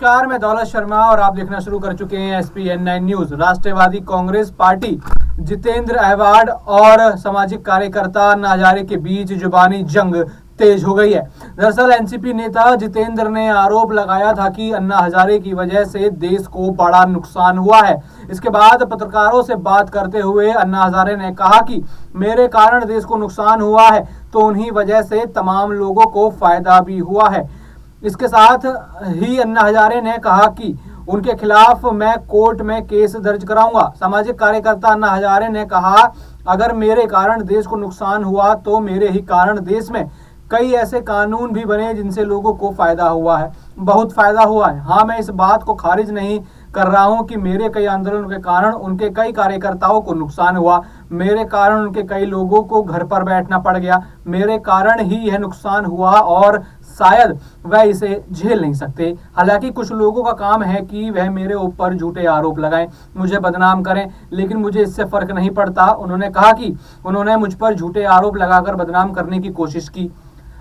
नमस्कार, मैं दौलत शर्मा और आप देखना शुरू कर चुके हैं SPN9 न्यूज। राष्ट्रवादी कांग्रेस पार्टी जितेंद्र अहवाड और सामाजिक कार्यकर्ता अन्ना हजारे के बीच जुबानी जंग तेज हो गई है। दरअसल एनसीपी नेता जितेंद्र ने आरोप लगाया था कि अन्ना हजारे की वजह से देश को बड़ा नुकसान हुआ है। इसके बाद पत्रकारों से बात करते हुए अन्ना हजारे ने कहा कि मेरे कारण देश को नुकसान हुआ है तो उन्हीं वजह से तमाम लोगों को फायदा भी हुआ है। इसके साथ ही अन्ना हजारे ने कहा कि उनके खिलाफ मैं कोर्ट में केस दर्ज कराऊंगा। सामाजिक कार्यकर्ता अन्ना हजारे ने कहा, अगर मेरे कारण देश को नुकसान हुआ तो मेरे ही कारण देश में कई ऐसे कानून भी बने जिनसे लोगों को फायदा हुआ है, बहुत फायदा हुआ है। हाँ, मैं इस बात को खारिज नहीं कर रहा हूं कि मेरे कई आंदोलनों के कारण उनके कई कार्यकर्ताओं को नुकसान हुआ, मेरे कारण उनके कई लोगों को घर पर बैठना पड़ गया, मेरे कारण ही यह नुकसान हुआ और शायद वह इसे झेल नहीं सकते। हालांकि कुछ लोगों का काम है कि वह मेरे ऊपर झूठे आरोप लगाएं, मुझे बदनाम करें, लेकिन मुझे इससे फर्क नहीं पड़ता। उन्होंने कहा कि उन्होंने मुझ पर झूठे आरोप लगाकर बदनाम करने की कोशिश की,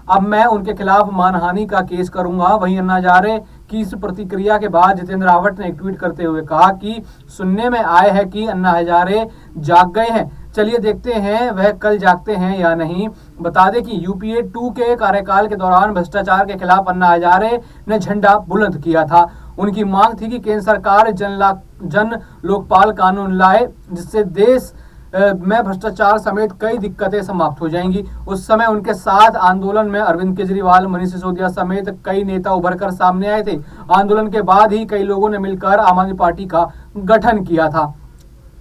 अब मैं उनके खिलाफ मानहानि का केस करूंगा। वहीं अन्ना हजारे की इस प्रतिक्रिया के बाद जितेंद्र अहवाड ने एक ट्वीट करते हुए कहा कि सुनने में आए हैं कि अन्ना हजारे जाग गए हैं, चलिए देखते हैं वह कल जागते हैं या नहीं। बता दें कि यूपीए 2 के कार्यकाल के दौरान भ्रष्टाचार के खिलाफ अन्ना हजारे ने झंडा बुलंद किया था। उनकी मांग थी कि केंद्र सरकार जन लोकपाल कानून लाए जिससे देश में भ्रष्टाचार समेत कई दिक्कतें समाप्त हो जाएंगी। उस समय उनके साथ आंदोलन में अरविंद केजरीवाल, मनीष सिसोदिया समेत कई नेता उभर कर सामने आए थे। आंदोलन के बाद ही कई लोगों ने मिलकर आम आदमी पार्टी का गठन किया था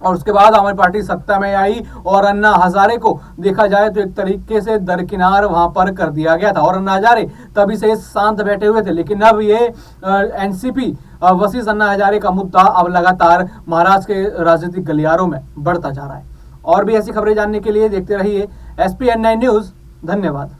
और उसके बाद आम आदमी पार्टी सत्ता में आई और अन्ना हजारे को देखा जाए तो एक तरीके से दरकिनार वहां पर कर दिया गया था और अन्ना हजारे तभी से शांत बैठे हुए थे। लेकिन अब ये एनसीपी वर्सेस अन्ना हजारे का मुद्दा अब लगातार महाराष्ट्र के राजनीतिक गलियारों में बढ़ता जा रहा है। और भी ऐसी खबरें जानने के लिए देखते रहिए SPN9 न्यूज। धन्यवाद।